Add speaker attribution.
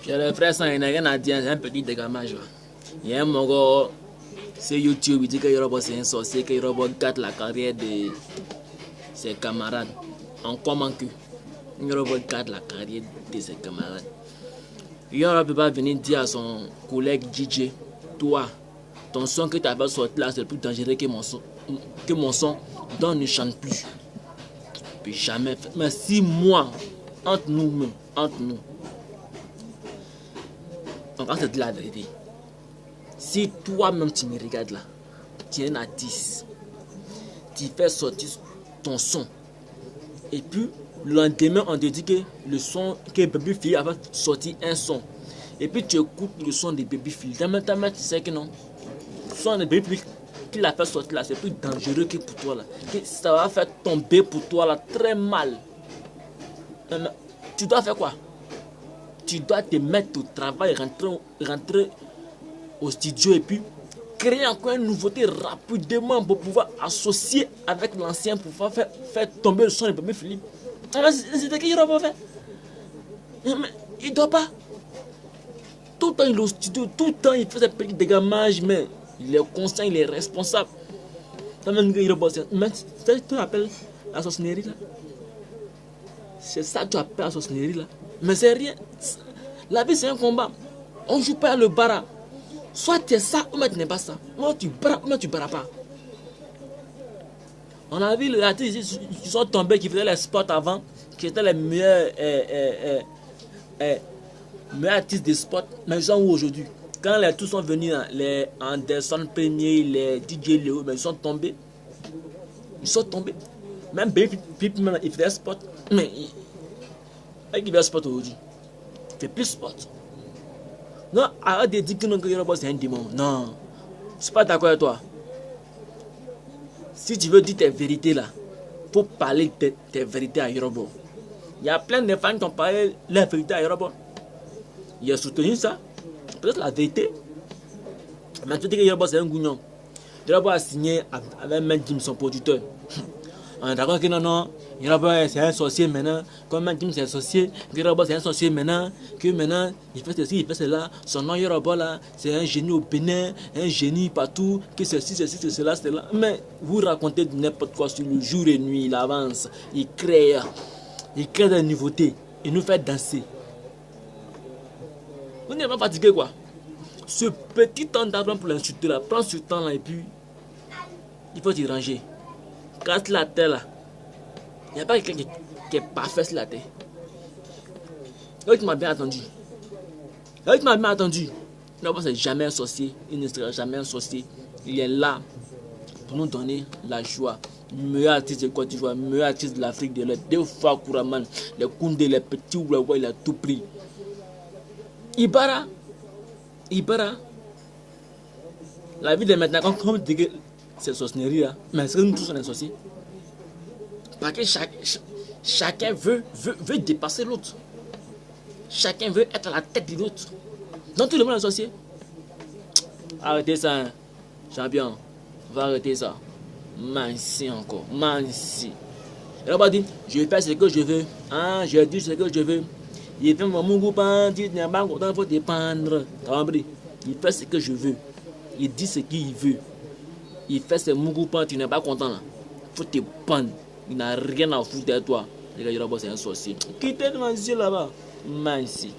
Speaker 1: J'ai le frère sans, il n'a rien à dire, c'est un petit dégamage. Il y a un mongo, c'est YouTube, il dit que Yoruba c'est un sorcier, que Yoruba gâte la carrière de ses camarades. En comment que Yoruba gâte la carrière de ses camarades. Yoruba ne peut pas venir dire à son collègue DJ, toi, ton son que tu as fait sortir là, c'est plus dangereux que mon son, donc ne chante plus. Puis jamais fait. Mais si moi, entre nous, on va se dire la vérité. Si toi-même tu me regardes là, tu es un artiste, tu fais sortir ton son, et puis le lendemain on te dit que le son, que Babyface a sorti un son, et puis tu écoutes le son de Babyface, tu sais que non, le son de Babyface qu'il a fait sortir là, c'est plus dangereux que pour toi là, que ça va faire tomber pour toi là très mal. Tu dois faire quoi? Tu dois te mettre au travail, rentrer au studio et puis créer encore une nouveauté rapidement pour pouvoir associer avec l'ancien pour pouvoir faire tomber le son de Babyface. C'est ce qu'il va faire. Mais il ne doit pas. Tout le temps il est au studio, tout le temps il fait ses petits dégammages, mais il est conscient, il est responsable. Mais c'est ça que tu appelles la sorcellerie là. C'est ça que tu appelles la sorcellerie là. Mais c'est rien. La vie c'est un combat. On ne joue pas le bara. Soit tu es ça ou tu n'es pas ça. Moi tu barras ou tu barras pas. On a vu les artistes qui sont tombés, qui faisaient les sports avant, qui étaient les meilleurs artistes de sport, mais ils sont où aujourd'hui? Quand les tous sont venus, les Anderson Premier, les DJ Léo, mais ils sont tombés. Ils sont tombés. Même Baby, il faisait sport. Mais il fait sport aujourd'hui. Il fait plus sport. Non, arrête de dire que Yoruba c'est un démon. Non. Je ne suis pas d'accord avec toi. Si tu veux dire tes vérités là, il faut parler de tes vérités à Yoruba. Il y a plein de fans qui ont parlé leur vérité à Yoruba. Il a soutenu ça. Peut-être la vérité. Mais tu dis que Yoruba c'est un gougnon. Yoruba a signé avec Maître Jim, son producteur. On est d'accord que non, Yoruba c'est un sorcier maintenant. Comme Maître Jim c'est un sorcier, Yoruba c'est un sorcier maintenant. Que maintenant, il fait ceci, il fait cela. Son nom Yoruba là, c'est un génie au Bénin, un génie partout. Que ceci, c'est cela, c'est là. Mais vous racontez n'importe quoi sur le jour et nuit, il avance. Il crée des nouveautés. Il nous fait danser. Vous n'êtes pas fatigué quoi? Ce petit temps d'avant pour l'insulter là, prends ce temps là et puis il faut t'y ranger. Casse la terre là. Il n'y a pas quelqu'un qui est parfait sur la terre. Là, tu m'as bien attendu. Là, tu m'as bien attendu. Non, c'est jamais un sorcier. Il ne sera jamais un sorcier. Il est là pour nous donner la joie. Le meilleur artiste de Côte d'Ivoire, le meilleur artiste de l'Afrique de l'Est. Deux fois Kouraman, les Koundé, les petits Ouaouai, il a tout pris. Ibara. La vie de maintenant, comme tu dis que c'est sorcellerie là, mais est-ce que nous tous on est sorciers? Parce que chacun veut dépasser l'autre. Chacun veut être à la tête de l'autre. Donc tout le monde est sorcier. Arrêtez ça, hein. Champion. Va arrêter ça. Mansi encore. Mansi. Il va dire, je fais ce que je veux. Hein, je dis ce que je veux. Il fait mon groupe, il n'est pas content, il faut dépendre. Il fait ce que je veux. Il dit ce qu'il veut. Il fait ses mougoupan, tu n'es pas content là. Il faut te pendre. Il n'a rien à foutre de toi. Les gars, c'est un sorcier. Quittez le là-bas. Mansi.